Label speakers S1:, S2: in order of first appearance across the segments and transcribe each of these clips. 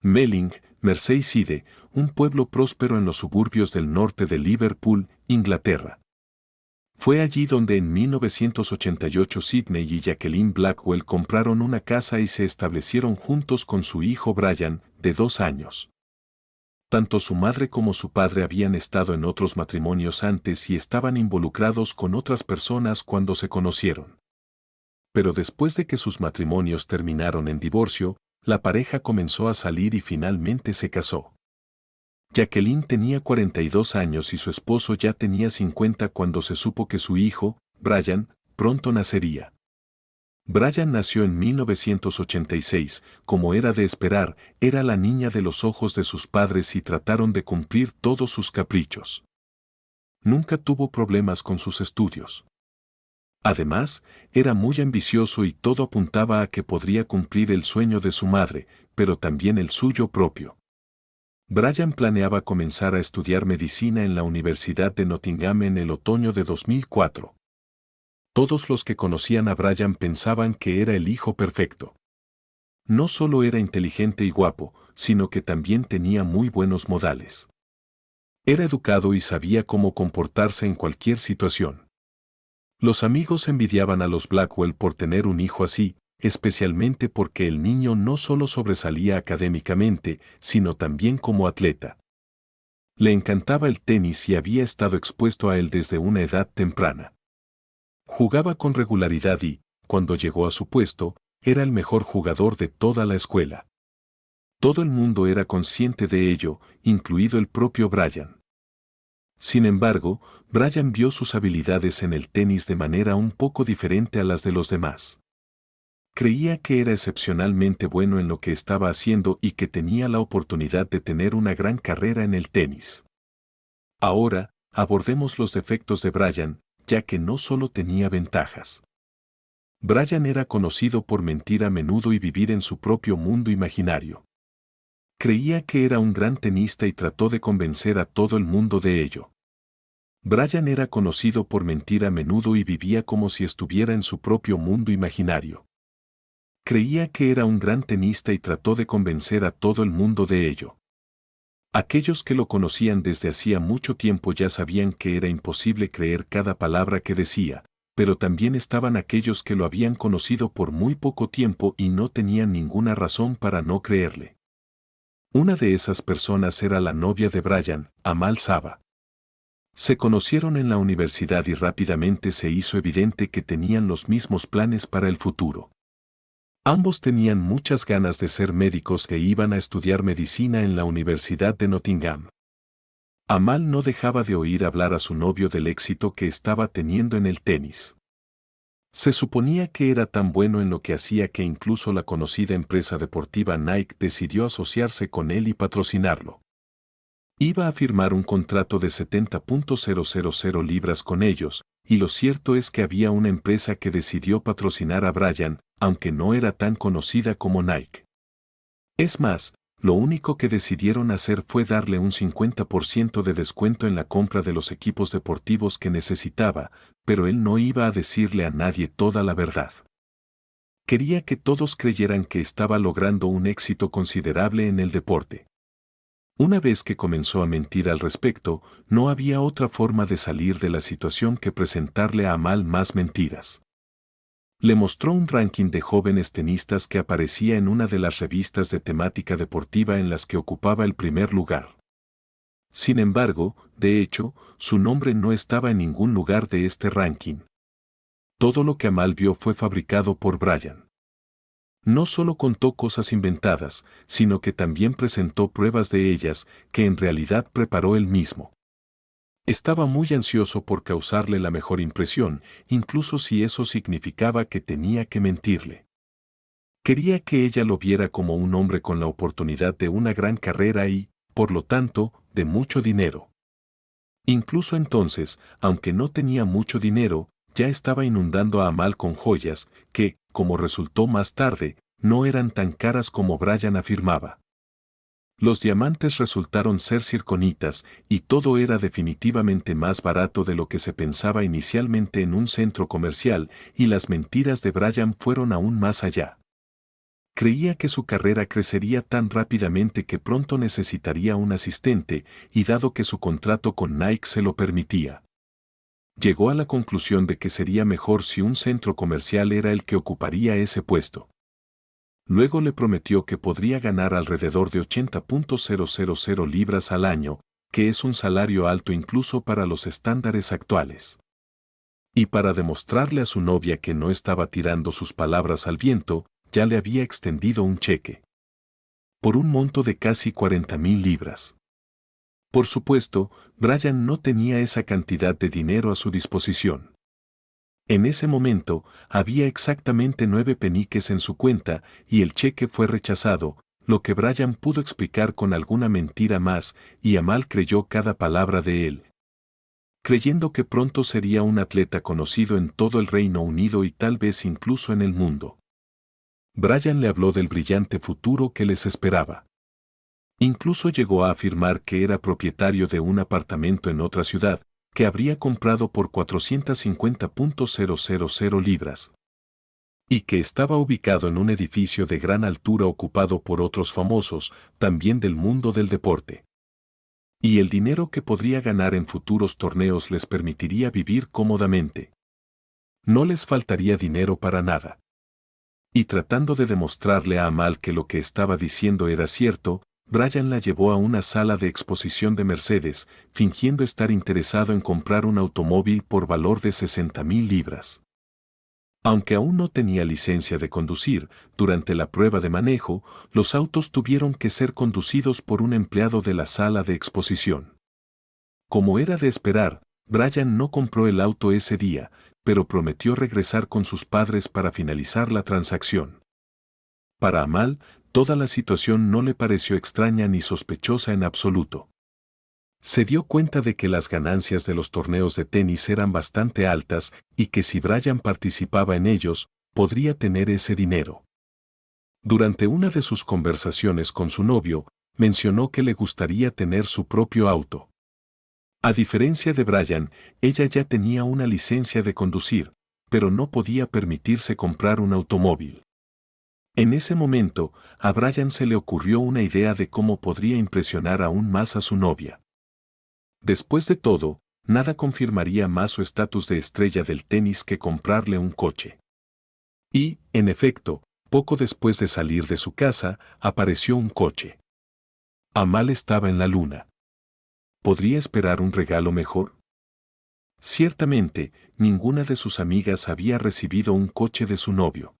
S1: Melling, Merseyside, un pueblo próspero en los suburbios del norte de Liverpool, Inglaterra. Fue allí donde en 1988 Sidney y Jacqueline Blackwell compraron una casa y se establecieron juntos con su hijo Brian, de 2 años. Tanto su madre como su padre habían estado en otros matrimonios antes y estaban involucrados con otras personas cuando se conocieron. Pero después de que sus matrimonios terminaron en divorcio, la pareja comenzó a salir y finalmente se casó. Jacqueline tenía 42 años y su esposo ya tenía 50 cuando se supo que su hijo, Brian, pronto nacería. Brian nació en 1986, como era de esperar, era la niña de los ojos de sus padres y trataron de cumplir todos sus caprichos. Nunca tuvo problemas con sus estudios. Además, era muy ambicioso y todo apuntaba a que podría cumplir el sueño de su madre, pero también el suyo propio. Brian planeaba comenzar a estudiar medicina en la Universidad de Nottingham en el otoño de 2004. Todos los que conocían a Brian pensaban que era el hijo perfecto. No solo era inteligente y guapo, sino que también tenía muy buenos modales. Era educado y sabía cómo comportarse en cualquier situación. Los amigos envidiaban a los Blackwell por tener un hijo así, especialmente porque el niño no solo sobresalía académicamente, sino también como atleta. Le encantaba el tenis y había estado expuesto a él desde una edad temprana. Jugaba con regularidad y, cuando llegó a su puesto, era el mejor jugador de toda la escuela. Todo el mundo era consciente de ello, incluido el propio Brian. Sin embargo, Brian vio sus habilidades en el tenis de manera un poco diferente a las de los demás. Creía que era excepcionalmente bueno en lo que estaba haciendo y que tenía la oportunidad de tener una gran carrera en el tenis. Ahora, abordemos los defectos de Brian, ya que no solo tenía ventajas. Brian era conocido por mentir a menudo y vivir en su propio mundo imaginario. Creía que era un gran tenista y trató de convencer a todo el mundo de ello. Brian era conocido por mentir a menudo y vivía como si estuviera en su propio mundo imaginario. Creía que era un gran tenista y trató de convencer a todo el mundo de ello. Aquellos que lo conocían desde hacía mucho tiempo ya sabían que era imposible creer cada palabra que decía, pero también estaban aquellos que lo habían conocido por muy poco tiempo y no tenían ninguna razón para no creerle. Una de esas personas era la novia de Brian, Amal Saba. Se conocieron en la universidad y rápidamente se hizo evidente que tenían los mismos planes para el futuro. Ambos tenían muchas ganas de ser médicos e iban a estudiar medicina en la Universidad de Nottingham. Amal no dejaba de oír hablar a su novio del éxito que estaba teniendo en el tenis. Se suponía que era tan bueno en lo que hacía que incluso la conocida empresa deportiva Nike decidió asociarse con él y patrocinarlo. Iba a firmar un contrato de 70.000 libras con ellos, y lo cierto es que había una empresa que decidió patrocinar a Brian, aunque no era tan conocida como Nike. Es más, lo único que decidieron hacer fue darle un 50% de descuento en la compra de los equipos deportivos que necesitaba, pero él no iba a decirle a nadie toda la verdad. Quería que todos creyeran que estaba logrando un éxito considerable en el deporte. Una vez que comenzó a mentir al respecto, no había otra forma de salir de la situación que presentarle a Amal más mentiras. Le mostró un ranking de jóvenes tenistas que aparecía en una de las revistas de temática deportiva en las que ocupaba el primer lugar. Sin embargo, de hecho, su nombre no estaba en ningún lugar de este ranking. Todo lo que Amal vio fue fabricado por Brian. No solo contó cosas inventadas, sino que también presentó pruebas de ellas, que en realidad preparó él mismo. Estaba muy ansioso por causarle la mejor impresión, incluso si eso significaba que tenía que mentirle. Quería que ella lo viera como un hombre con la oportunidad de una gran carrera y, por lo tanto, de mucho dinero. Incluso entonces, aunque no tenía mucho dinero, ya estaba inundando a Amal con joyas que, como resultó más tarde, no eran tan caras como Brian afirmaba. Los diamantes resultaron ser zirconitas y todo era definitivamente más barato de lo que se pensaba inicialmente en un centro comercial, y las mentiras de Brian fueron aún más allá. Creía que su carrera crecería tan rápidamente que pronto necesitaría un asistente, y dado que su contrato con Nike se lo permitía, llegó a la conclusión de que sería mejor si un centro comercial era el que ocuparía ese puesto. Luego le prometió que podría ganar alrededor de 80.000 libras al año, que es un salario alto incluso para los estándares actuales. Y para demostrarle a su novia que no estaba tirando sus palabras al viento, ya le había extendido un cheque por un monto de casi 40.000 libras. Por supuesto, Brian no tenía esa cantidad de dinero a su disposición. En ese momento, había exactamente 9 peniques en su cuenta y el cheque fue rechazado, lo que Brian pudo explicar con alguna mentira más, y Amal creyó cada palabra de él, creyendo que pronto sería un atleta conocido en todo el Reino Unido y tal vez incluso en el mundo. Brian le habló del brillante futuro que les esperaba. Incluso llegó a afirmar que era propietario de un apartamento en otra ciudad, que habría comprado por 450.000 libras. Y que estaba ubicado en un edificio de gran altura ocupado por otros famosos, también del mundo del deporte. Y el dinero que podría ganar en futuros torneos les permitiría vivir cómodamente. No les faltaría dinero para nada. Y tratando de demostrarle a Amal que lo que estaba diciendo era cierto, Brian la llevó a una sala de exposición de Mercedes, fingiendo estar interesado en comprar un automóvil por valor de 60.000 libras. Aunque aún no tenía licencia de conducir, durante la prueba de manejo, los autos tuvieron que ser conducidos por un empleado de la sala de exposición. Como era de esperar, Brian no compró el auto ese día, pero prometió regresar con sus padres para finalizar la transacción. Para Amal, toda la situación no le pareció extraña ni sospechosa en absoluto. Se dio cuenta de que las ganancias de los torneos de tenis eran bastante altas y que si Brian participaba en ellos, podría tener ese dinero. Durante una de sus conversaciones con su novio, mencionó que le gustaría tener su propio auto. A diferencia de Brian, ella ya tenía una licencia de conducir, pero no podía permitirse comprar un automóvil. En ese momento, a Brian se le ocurrió una idea de cómo podría impresionar aún más a su novia. Después de todo, nada confirmaría más su estatus de estrella del tenis que comprarle un coche. Y, en efecto, poco después de salir de su casa, apareció un coche. Amal estaba en la luna. ¿Podría esperar un regalo mejor? Ciertamente, ninguna de sus amigas había recibido un coche de su novio.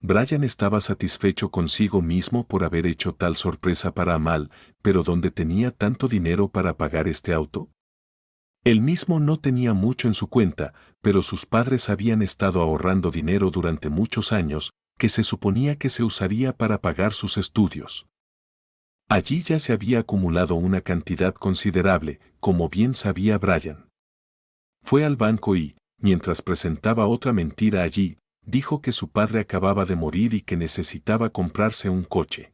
S1: Brian estaba satisfecho consigo mismo por haber hecho tal sorpresa para Amal, pero ¿dónde tenía tanto dinero para pagar este auto? Él mismo no tenía mucho en su cuenta, pero sus padres habían estado ahorrando dinero durante muchos años, que se suponía que se usaría para pagar sus estudios. Allí ya se había acumulado una cantidad considerable, como bien sabía Brian. Fue al banco y, mientras presentaba otra mentira allí, dijo que su padre acababa de morir y que necesitaba comprarse un coche.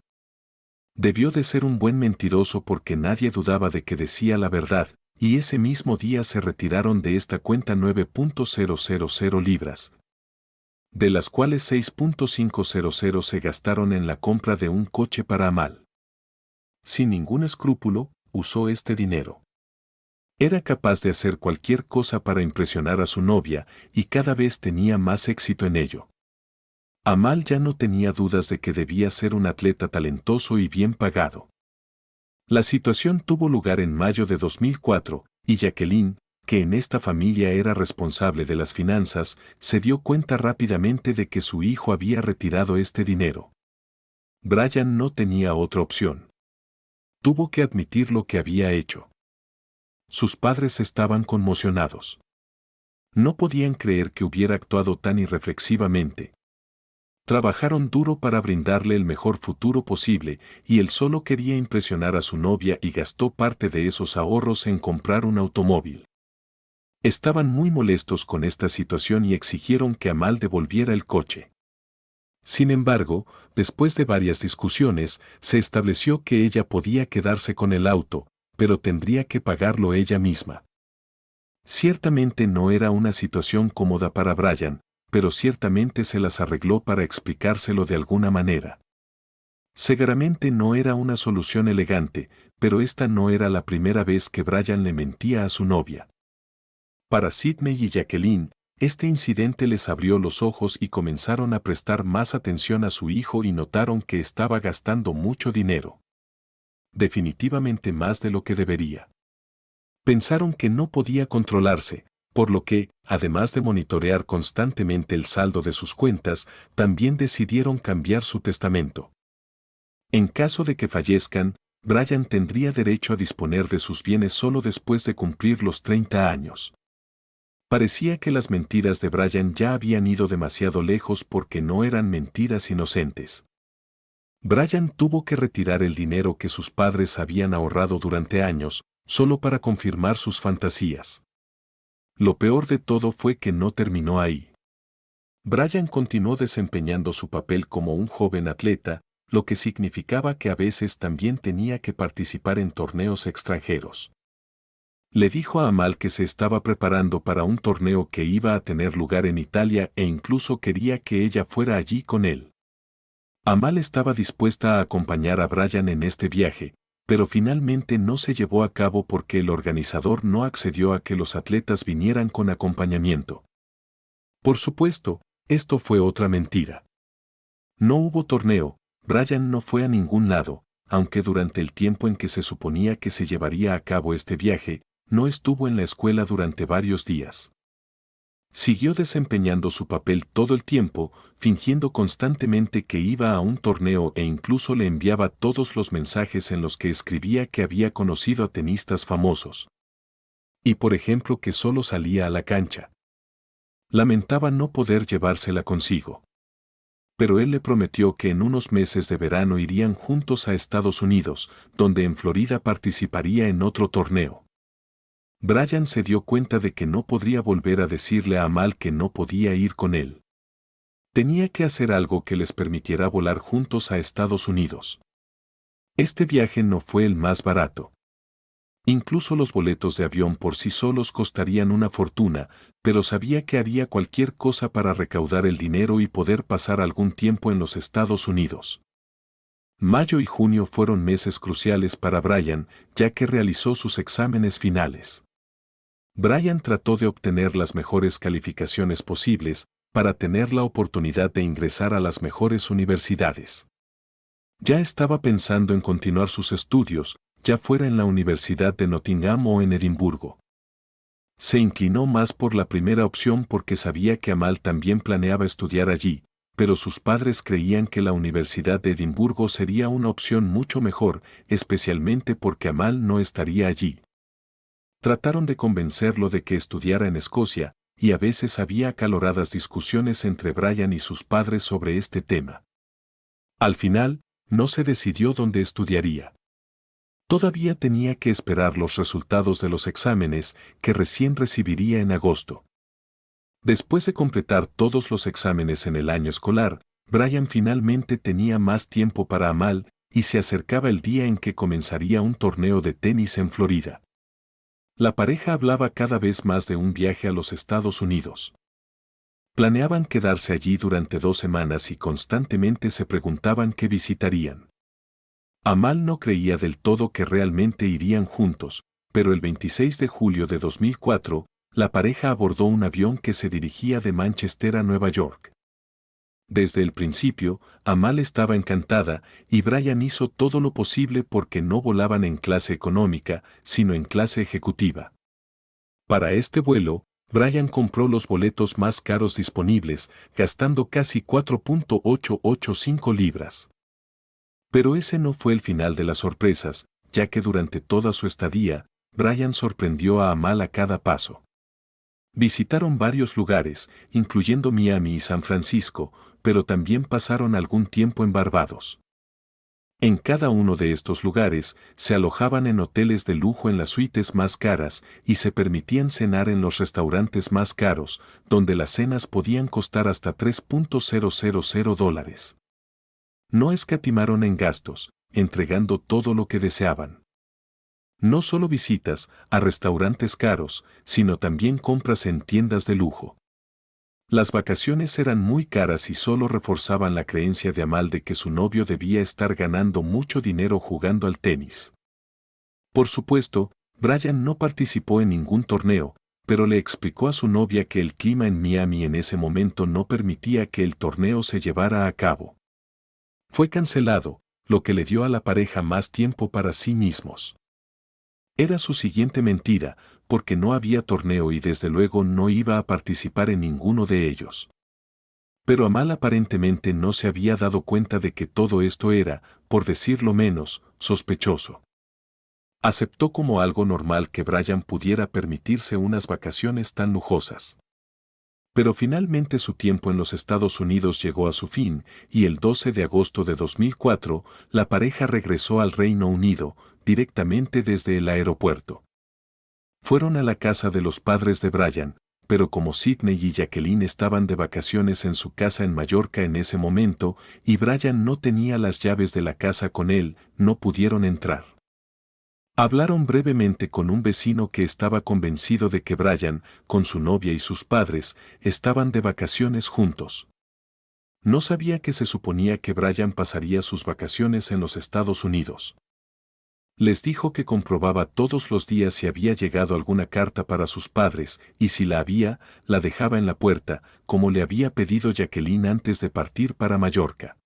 S1: Debió de ser un buen mentiroso porque nadie dudaba de que decía la verdad, y ese mismo día se retiraron de esta cuenta 9.000 libras, de las cuales 6.500 se gastaron en la compra de un coche para Amal. Sin ningún escrúpulo, usó este dinero. Era capaz de hacer cualquier cosa para impresionar a su novia, y cada vez tenía más éxito en ello. Amal ya no tenía dudas de que debía ser un atleta talentoso y bien pagado. La situación tuvo lugar en mayo de 2004, y Jacqueline, que en esta familia era responsable de las finanzas, se dio cuenta rápidamente de que su hijo había retirado este dinero. Brian no tenía otra opción. Tuvo que admitir lo que había hecho. Sus padres estaban conmocionados. No podían creer que hubiera actuado tan irreflexivamente. Trabajaron duro para brindarle el mejor futuro posible, y él solo quería impresionar a su novia y gastó parte de esos ahorros en comprar un automóvil. Estaban muy molestos con esta situación y exigieron que Amal devolviera el coche. Sin embargo, después de varias discusiones, se estableció que ella podía quedarse con el auto, pero tendría que pagarlo ella misma. Ciertamente no era una situación cómoda para Brian, pero ciertamente se las arregló para explicárselo de alguna manera. Seguramente no era una solución elegante, pero esta no era la primera vez que Brian le mentía a su novia. Para Sidney y Jacqueline, este incidente les abrió los ojos y comenzaron a prestar más atención a su hijo y notaron que estaba gastando mucho dinero. Definitivamente más de lo que debería. Pensaron que no podía controlarse, por lo que, además de monitorear constantemente el saldo de sus cuentas, también decidieron cambiar su testamento. En caso de que fallezcan, Brian tendría derecho a disponer de sus bienes solo después de cumplir los 30 años. Parecía que las mentiras de Brian ya habían ido demasiado lejos porque no eran mentiras inocentes. Brian tuvo que retirar el dinero que sus padres habían ahorrado durante años, solo para confirmar sus fantasías. Lo peor de todo fue que no terminó ahí. Brian continuó desempeñando su papel como un joven atleta, lo que significaba que a veces también tenía que participar en torneos extranjeros. Le dijo a Amal que se estaba preparando para un torneo que iba a tener lugar en Italia e incluso quería que ella fuera allí con él. Amal estaba dispuesta a acompañar a Brian en este viaje, pero finalmente no se llevó a cabo porque el organizador no accedió a que los atletas vinieran con acompañamiento. Por supuesto, esto fue otra mentira. No hubo torneo, Brian no fue a ningún lado, aunque durante el tiempo en que se suponía que se llevaría a cabo este viaje, no estuvo en la escuela durante varios días. Siguió desempeñando su papel todo el tiempo, fingiendo constantemente que iba a un torneo e incluso le enviaba todos los mensajes en los que escribía que había conocido a tenistas famosos. Y por ejemplo que solo salía a la cancha. Lamentaba no poder llevársela consigo. Pero él le prometió que en unos meses de verano irían juntos a Estados Unidos, donde en Florida participaría en otro torneo. Brian se dio cuenta de que no podría volver a decirle a Amal que no podía ir con él. Tenía que hacer algo que les permitiera volar juntos a Estados Unidos. Este viaje no fue el más barato. Incluso los boletos de avión por sí solos costarían una fortuna, pero sabía que haría cualquier cosa para recaudar el dinero y poder pasar algún tiempo en los Estados Unidos. Mayo y junio fueron meses cruciales para Brian, ya que realizó sus exámenes finales. Brian trató de obtener las mejores calificaciones posibles para tener la oportunidad de ingresar a las mejores universidades. Ya estaba pensando en continuar sus estudios, ya fuera en la Universidad de Nottingham o en Edimburgo. Se inclinó más por la primera opción porque sabía que Amal también planeaba estudiar allí, pero sus padres creían que la Universidad de Edimburgo sería una opción mucho mejor, especialmente porque Amal no estaría allí. Trataron de convencerlo de que estudiara en Escocia, y a veces había acaloradas discusiones entre Brian y sus padres sobre este tema. Al final, no se decidió dónde estudiaría. Todavía tenía que esperar los resultados de los exámenes que recién recibiría en agosto. Después de completar todos los exámenes en el año escolar, Brian finalmente tenía más tiempo para Amal y se acercaba el día en que comenzaría un torneo de tenis en Florida. La pareja hablaba cada vez más de un viaje a los Estados Unidos. Planeaban quedarse allí durante 2 semanas y constantemente se preguntaban qué visitarían. Amal no creía del todo que realmente irían juntos, pero el 26 de julio de 2004, la pareja abordó un avión que se dirigía de Manchester a Nueva York. Desde el principio, Amal estaba encantada y Brian hizo todo lo posible porque no volaban en clase económica, sino en clase ejecutiva. Para este vuelo, Brian compró los boletos más caros disponibles, gastando casi 4.885 libras. Pero ese no fue el final de las sorpresas, ya que durante toda su estadía, Brian sorprendió a Amal a cada paso. Visitaron varios lugares, incluyendo Miami y San Francisco, pero también pasaron algún tiempo en Barbados. En cada uno de estos lugares, se alojaban en hoteles de lujo en las suites más caras y se permitían cenar en los restaurantes más caros, donde las cenas podían costar hasta $3.000. No escatimaron en gastos, entregando todo lo que deseaban. No solo visitas a restaurantes caros, sino también compras en tiendas de lujo. Las vacaciones eran muy caras y solo reforzaban la creencia de Amal de que su novio debía estar ganando mucho dinero jugando al tenis. Por supuesto, Brian no participó en ningún torneo, pero le explicó a su novia que el clima en Miami en ese momento no permitía que el torneo se llevara a cabo. Fue cancelado, lo que le dio a la pareja más tiempo para sí mismos. Era su siguiente mentira, porque no había torneo y desde luego no iba a participar en ninguno de ellos. Pero Amal aparentemente no se había dado cuenta de que todo esto era, por decirlo menos, sospechoso. Aceptó como algo normal que Brian pudiera permitirse unas vacaciones tan lujosas. Pero finalmente su tiempo en los Estados Unidos llegó a su fin, y el 12 de agosto de 2004, la pareja regresó al Reino Unido, directamente desde el aeropuerto. Fueron a la casa de los padres de Brian, pero como Sidney y Jacqueline estaban de vacaciones en su casa en Mallorca en ese momento, y Brian no tenía las llaves de la casa con él, no pudieron entrar. Hablaron brevemente con un vecino que estaba convencido de que Brian, con su novia y sus padres, estaban de vacaciones juntos. No sabía que se suponía que Brian pasaría sus vacaciones en los Estados Unidos. Les dijo que comprobaba todos los días si había llegado alguna carta para sus padres, y si la había, la dejaba en la puerta, como le había pedido Jacqueline antes de partir para Mallorca.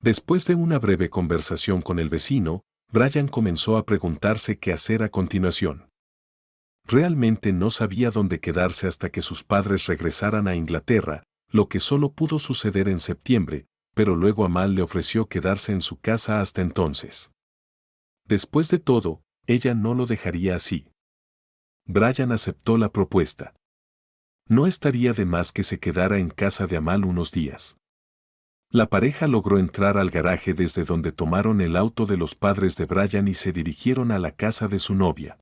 S1: Después de una breve conversación con el vecino, Brian comenzó a preguntarse qué hacer a continuación. Realmente no sabía dónde quedarse hasta que sus padres regresaran a Inglaterra, lo que solo pudo suceder en septiembre, pero luego Amal le ofreció quedarse en su casa hasta entonces. Después de todo, ella no lo dejaría así. Brian aceptó la propuesta. No estaría de más que se quedara en casa de Amal unos días. La pareja logró entrar al garaje desde donde tomaron el auto de los padres de Brian y se dirigieron a la casa de su novia.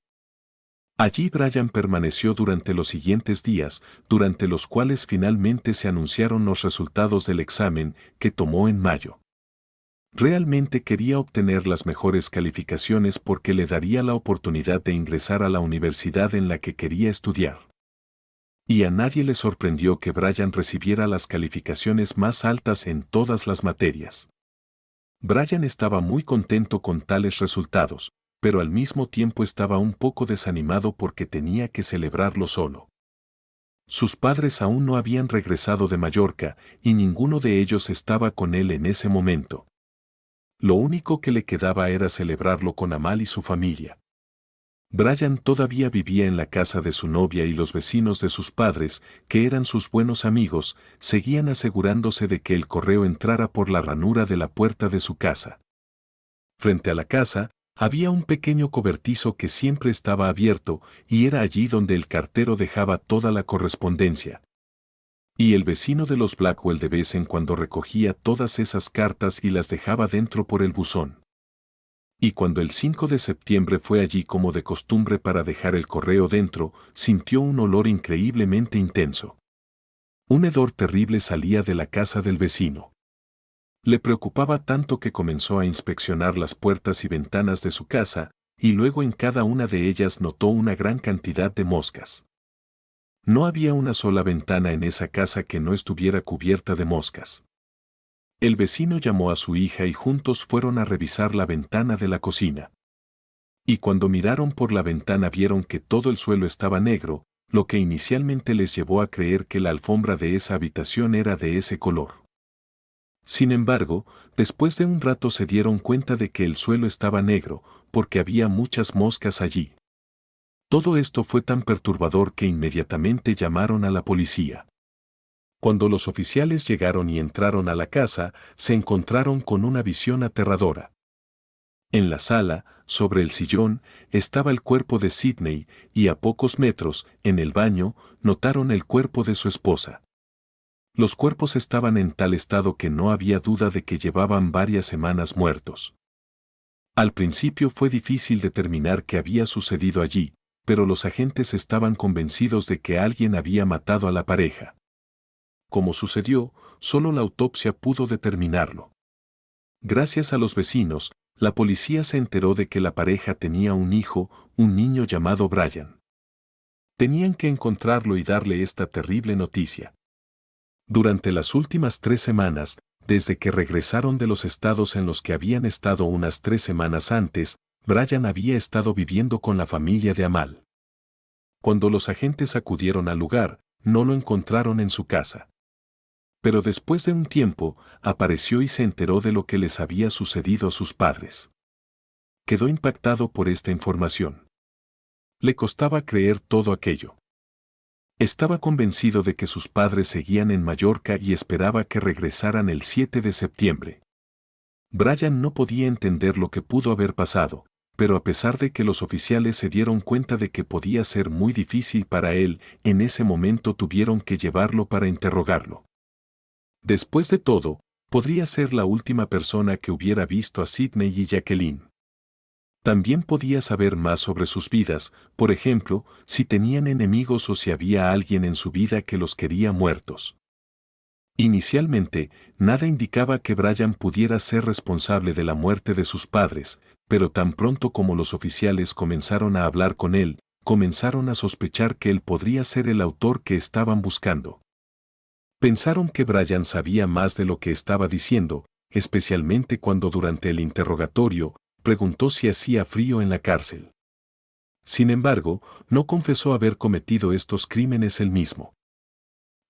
S1: Allí Brian permaneció durante los siguientes días, durante los cuales finalmente se anunciaron los resultados del examen, que tomó en mayo. Realmente quería obtener las mejores calificaciones porque le daría la oportunidad de ingresar a la universidad en la que quería estudiar. Y a nadie le sorprendió que Brian recibiera las calificaciones más altas en todas las materias. Brian estaba muy contento con tales resultados, pero al mismo tiempo estaba un poco desanimado porque tenía que celebrarlo solo. Sus padres aún no habían regresado de Mallorca y ninguno de ellos estaba con él en ese momento. Lo único que le quedaba era celebrarlo con Amal y su familia. Brian todavía vivía en la casa de su novia y los vecinos de sus padres, que eran sus buenos amigos, seguían asegurándose de que el correo entrara por la ranura de la puerta de su casa. Frente a la casa, había un pequeño cobertizo que siempre estaba abierto y era allí donde el cartero dejaba toda la correspondencia. Y el vecino de los Blackwell de vez en cuando recogía todas esas cartas y las dejaba dentro por el buzón. Y cuando el 5 de septiembre fue allí como de costumbre para dejar el correo dentro, sintió un olor increíblemente intenso. Un hedor terrible salía de la casa del vecino. Le preocupaba tanto que comenzó a inspeccionar las puertas y ventanas de su casa, y luego en cada una de ellas notó una gran cantidad de moscas. No había una sola ventana en esa casa que no estuviera cubierta de moscas. El vecino llamó a su hija y juntos fueron a revisar la ventana de la cocina. Y cuando miraron por la ventana vieron que todo el suelo estaba negro, lo que inicialmente les llevó a creer que la alfombra de esa habitación era de ese color. Sin embargo, después de un rato se dieron cuenta de que el suelo estaba negro, porque había muchas moscas allí. Todo esto fue tan perturbador que inmediatamente llamaron a la policía. Cuando los oficiales llegaron y entraron a la casa, se encontraron con una visión aterradora. En la sala, sobre el sillón, estaba el cuerpo de Sidney, y a pocos metros, en el baño, notaron el cuerpo de su esposa. Los cuerpos estaban en tal estado que no había duda de que llevaban varias semanas muertos. Al principio fue difícil determinar qué había sucedido allí, pero los agentes estaban convencidos de que alguien había matado a la pareja. Como sucedió, solo la autopsia pudo determinarlo. Gracias a los vecinos, la policía se enteró de que la pareja tenía un hijo, un niño llamado Brian. Tenían que encontrarlo y darle esta terrible noticia. Durante las últimas 3 semanas, desde que regresaron de los estados en los que habían estado unas 3 semanas antes, Brian había estado viviendo con la familia de Amal. Cuando los agentes acudieron al lugar, no lo encontraron en su casa. Pero después de un tiempo, apareció y se enteró de lo que les había sucedido a sus padres. Quedó impactado por esta información. Le costaba creer todo aquello. Estaba convencido de que sus padres seguían en Mallorca y esperaba que regresaran el 7 de septiembre. Brian no podía entender lo que pudo haber pasado, pero a pesar de que los oficiales se dieron cuenta de que podía ser muy difícil para él, en ese momento tuvieron que llevarlo para interrogarlo. Después de todo, podría ser la última persona que hubiera visto a Sidney y Jacqueline. También podía saber más sobre sus vidas, por ejemplo, si tenían enemigos o si había alguien en su vida que los quería muertos. Inicialmente, nada indicaba que Brian pudiera ser responsable de la muerte de sus padres, pero tan pronto como los oficiales comenzaron a hablar con él, comenzaron a sospechar que él podría ser el autor que estaban buscando. Pensaron que Brian sabía más de lo que estaba diciendo, especialmente cuando durante el interrogatorio, preguntó si hacía frío en la cárcel. Sin embargo, no confesó haber cometido estos crímenes él mismo.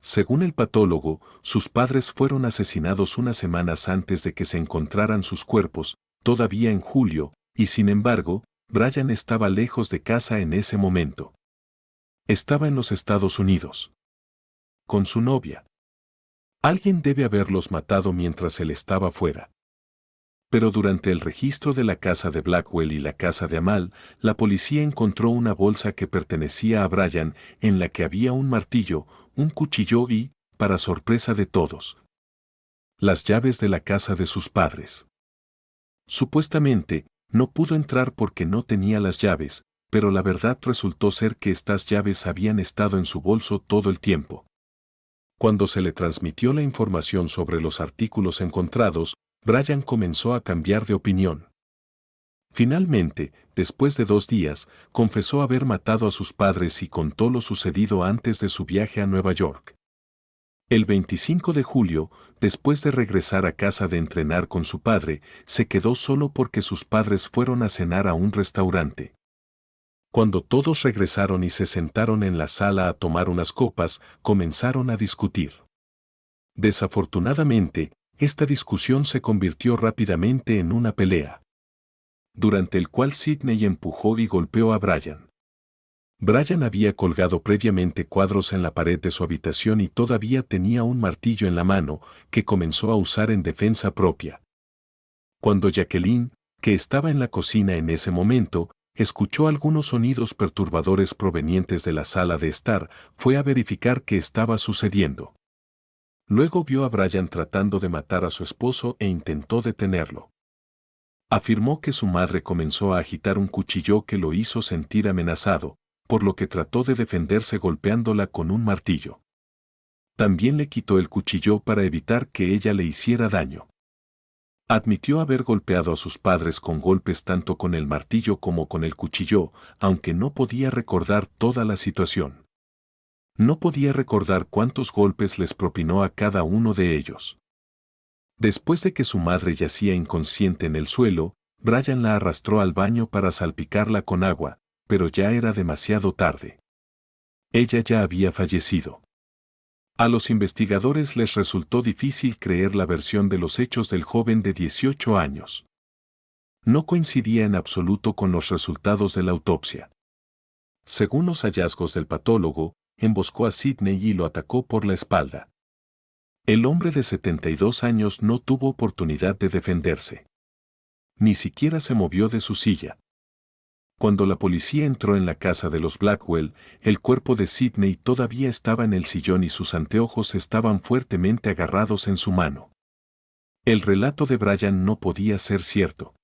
S1: Según el patólogo, sus padres fueron asesinados unas semanas antes de que se encontraran sus cuerpos, todavía en julio, y sin embargo, Brian estaba lejos de casa en ese momento. Estaba en los Estados Unidos. Con su novia. Alguien debe haberlos matado mientras él estaba fuera. Pero durante el registro de la casa de Blackwell y la casa de Amal, la policía encontró una bolsa que pertenecía a Brian, en la que había un martillo, un cuchillo y, para sorpresa de todos, las llaves de la casa de sus padres. Supuestamente, no pudo entrar porque no tenía las llaves, pero la verdad resultó ser que estas llaves habían estado en su bolso todo el tiempo. Cuando se le transmitió la información sobre los artículos encontrados, Brian comenzó a cambiar de opinión. Finalmente, después de 2 días, confesó haber matado a sus padres y contó lo sucedido antes de su viaje a Nueva York. El 25 de julio, después de regresar a casa de entrenar con su padre, se quedó solo porque sus padres fueron a cenar a un restaurante. Cuando todos regresaron y se sentaron en la sala a tomar unas copas, comenzaron a discutir. Desafortunadamente, esta discusión se convirtió rápidamente en una pelea, durante el cual Sidney empujó y golpeó a Brian. Brian había colgado previamente cuadros en la pared de su habitación y todavía tenía un martillo en la mano, que comenzó a usar en defensa propia. Cuando Jacqueline, que estaba en la cocina en ese momento, escuchó algunos sonidos perturbadores provenientes de la sala de estar, fue a verificar qué estaba sucediendo. Luego vio a Brian tratando de matar a su esposo e intentó detenerlo. Afirmó que su madre comenzó a agitar un cuchillo que lo hizo sentir amenazado, por lo que trató de defenderse golpeándola con un martillo. También le quitó el cuchillo para evitar que ella le hiciera daño. Admitió haber golpeado a sus padres con golpes tanto con el martillo como con el cuchillo, aunque no podía recordar toda la situación. No podía recordar cuántos golpes les propinó a cada uno de ellos. Después de que su madre yacía inconsciente en el suelo, Brian la arrastró al baño para salpicarla con agua, pero ya era demasiado tarde. Ella ya había fallecido. A los investigadores les resultó difícil creer la versión de los hechos del joven de 18 años. No coincidía en absoluto con los resultados de la autopsia. Según los hallazgos del patólogo, emboscó a Sidney y lo atacó por la espalda. El hombre de 72 años no tuvo oportunidad de defenderse. Ni siquiera se movió de su silla. Cuando la policía entró en la casa de los Blackwell, el cuerpo de Sidney todavía estaba en el sillón y sus anteojos estaban fuertemente agarrados en su mano. El relato de Brian no podía ser cierto.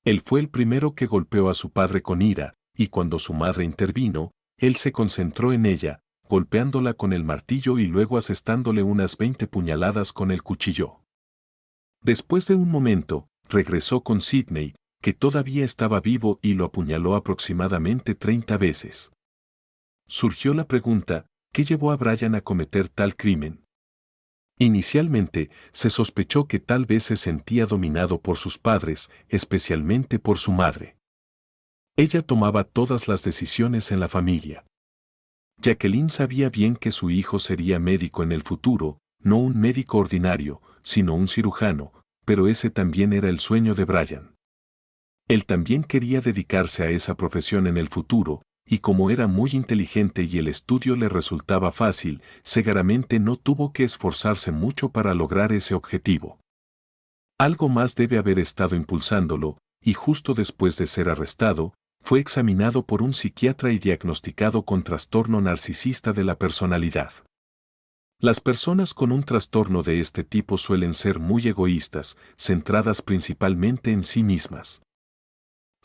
S1: Él fue el primero que golpeó a su padre con ira, y cuando su madre intervino, él se concentró en ella, golpeándola con el martillo y luego asestándole unas 20 puñaladas con el cuchillo. Después de un momento, regresó con Sidney, que todavía estaba vivo, y lo apuñaló aproximadamente 30 veces. Surgió la pregunta, ¿qué llevó a Brian a cometer tal crimen? Inicialmente, se sospechó que tal vez se sentía dominado por sus padres, especialmente por su madre. Ella tomaba todas las decisiones en la familia. Jacqueline sabía bien que su hijo sería médico en el futuro, no un médico ordinario, sino un cirujano, pero ese también era el sueño de Brian. Él también quería dedicarse a esa profesión en el futuro, y como era muy inteligente y el estudio le resultaba fácil, seguramente no tuvo que esforzarse mucho para lograr ese objetivo. Algo más debe haber estado impulsándolo, y justo después de ser arrestado, fue examinado por un psiquiatra y diagnosticado con trastorno narcisista de la personalidad. Las personas con un trastorno de este tipo suelen ser muy egoístas, centradas principalmente en sí mismas.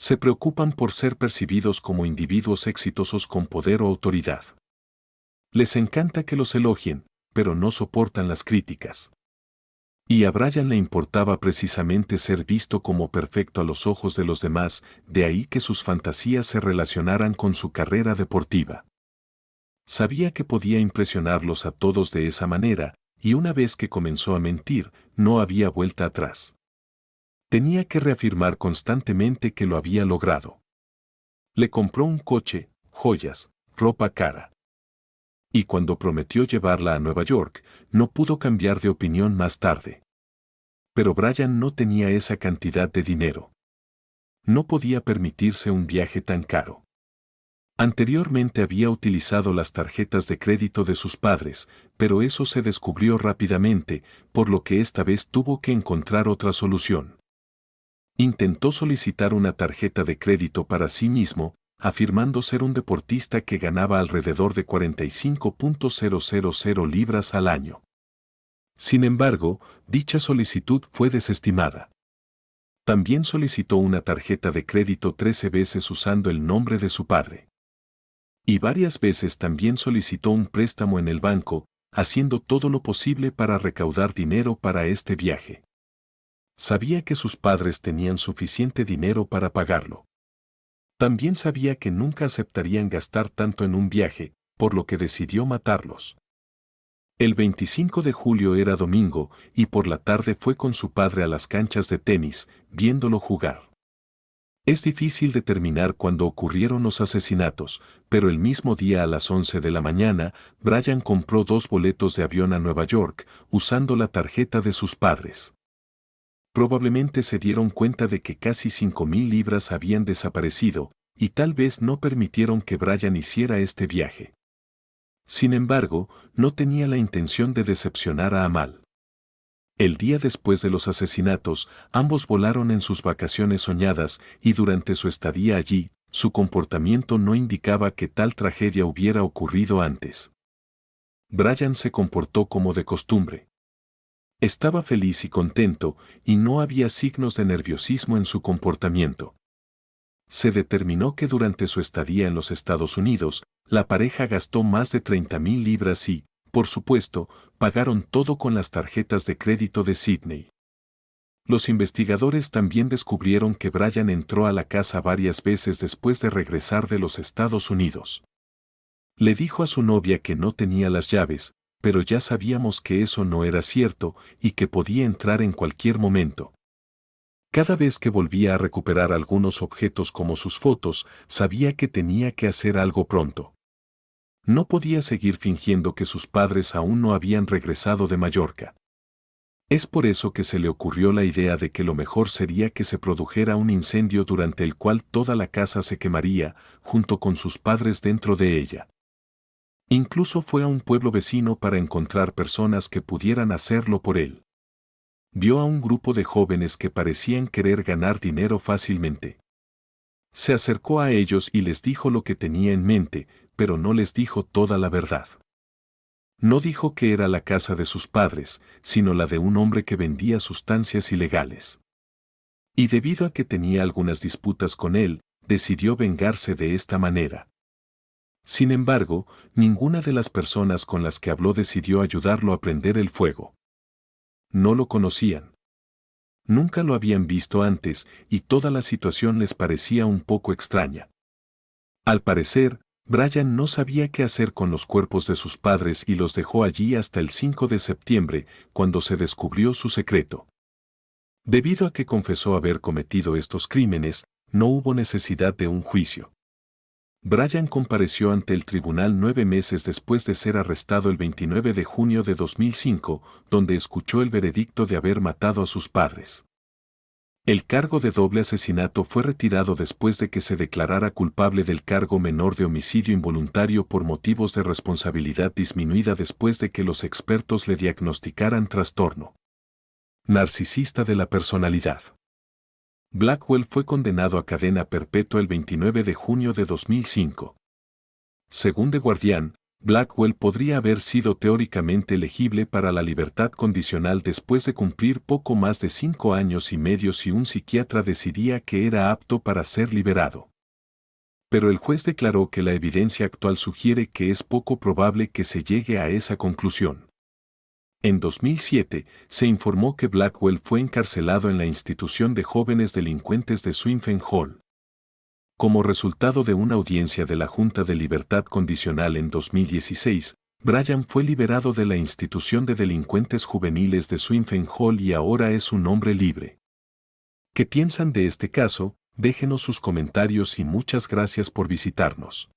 S1: Se preocupan por ser percibidos como individuos exitosos con poder o autoridad. Les encanta que los elogien, pero no soportan las críticas. Y a Brian le importaba precisamente ser visto como perfecto a los ojos de los demás, de ahí que sus fantasías se relacionaran con su carrera deportiva. Sabía que podía impresionarlos a todos de esa manera, y una vez que comenzó a mentir, no había vuelta atrás. Tenía que reafirmar constantemente que lo había logrado. Le compró un coche, joyas, ropa cara. Y cuando prometió llevarla a Nueva York, no pudo cambiar de opinión más tarde. Pero Brian no tenía esa cantidad de dinero. No podía permitirse un viaje tan caro. Anteriormente había utilizado las tarjetas de crédito de sus padres, pero eso se descubrió rápidamente, por lo que esta vez tuvo que encontrar otra solución. Intentó solicitar una tarjeta de crédito para sí mismo, afirmando ser un deportista que ganaba alrededor de 45.000 libras al año. Sin embargo, dicha solicitud fue desestimada. También solicitó una tarjeta de crédito 13 veces usando el nombre de su padre. Y varias veces también solicitó un préstamo en el banco, haciendo todo lo posible para recaudar dinero para este viaje. Sabía que sus padres tenían suficiente dinero para pagarlo. También sabía que nunca aceptarían gastar tanto en un viaje, por lo que decidió matarlos. El 25 de julio era domingo, y por la tarde fue con su padre a las canchas de tenis, viéndolo jugar. Es difícil determinar cuándo ocurrieron los asesinatos, pero el mismo día a las 11 de la mañana, Brian compró 2 boletos de avión a Nueva York, usando la tarjeta de sus padres. Probablemente se dieron cuenta de que casi 5.000 libras habían desaparecido, y tal vez no permitieron que Brian hiciera este viaje. Sin embargo, no tenía la intención de decepcionar a Amal. El día después de los asesinatos, ambos volaron en sus vacaciones soñadas, y durante su estadía allí, su comportamiento no indicaba que tal tragedia hubiera ocurrido antes. Brian se comportó como de costumbre. Estaba feliz y contento, y no había signos de nerviosismo en su comportamiento. Se determinó que durante su estadía en los Estados Unidos, la pareja gastó más de 30.000 libras y, por supuesto, pagaron todo con las tarjetas de crédito de Sydney. Los investigadores también descubrieron que Brian entró a la casa varias veces después de regresar de los Estados Unidos. Le dijo a su novia que no tenía las llaves, pero ya sabíamos que eso no era cierto y que podía entrar en cualquier momento. Cada vez que volvía a recuperar algunos objetos como sus fotos, sabía que tenía que hacer algo pronto. No podía seguir fingiendo que sus padres aún no habían regresado de Mallorca. Es por eso que se le ocurrió la idea de que lo mejor sería que se produjera un incendio durante el cual toda la casa se quemaría, junto con sus padres dentro de ella. Incluso fue a un pueblo vecino para encontrar personas que pudieran hacerlo por él. Vio a un grupo de jóvenes que parecían querer ganar dinero fácilmente. Se acercó a ellos y les dijo lo que tenía en mente, pero no les dijo toda la verdad. No dijo que era la casa de sus padres, sino la de un hombre que vendía sustancias ilegales. Y debido a que tenía algunas disputas con él, decidió vengarse de esta manera. Sin embargo, ninguna de las personas con las que habló decidió ayudarlo a prender el fuego. No lo conocían. Nunca lo habían visto antes y toda la situación les parecía un poco extraña. Al parecer, Brian no sabía qué hacer con los cuerpos de sus padres y los dejó allí hasta el 5 de septiembre, cuando se descubrió su secreto. Debido a que confesó haber cometido estos crímenes, no hubo necesidad de un juicio. Brian compareció ante el tribunal 9 meses después de ser arrestado el 29 de junio de 2005, donde escuchó el veredicto de haber matado a sus padres. El cargo de doble asesinato fue retirado después de que se declarara culpable del cargo menor de homicidio involuntario por motivos de responsabilidad disminuida después de que los expertos le diagnosticaran trastorno narcisista de la personalidad. Blackwell fue condenado a cadena perpetua el 29 de junio de 2005. Según The Guardian, Blackwell podría haber sido teóricamente elegible para la libertad condicional después de cumplir poco más de 5 años y medio si un psiquiatra decidía que era apto para ser liberado. Pero el juez declaró que la evidencia actual sugiere que es poco probable que se llegue a esa conclusión. En 2007, se informó que Blackwell fue encarcelado en la institución de jóvenes delincuentes de Swinfen Hall. Como resultado de una audiencia de la Junta de Libertad Condicional en 2016, Brian fue liberado de la institución de delincuentes juveniles de Swinfen Hall y ahora es un hombre libre. ¿Qué piensan de este caso? Déjenos sus comentarios y muchas gracias por visitarnos.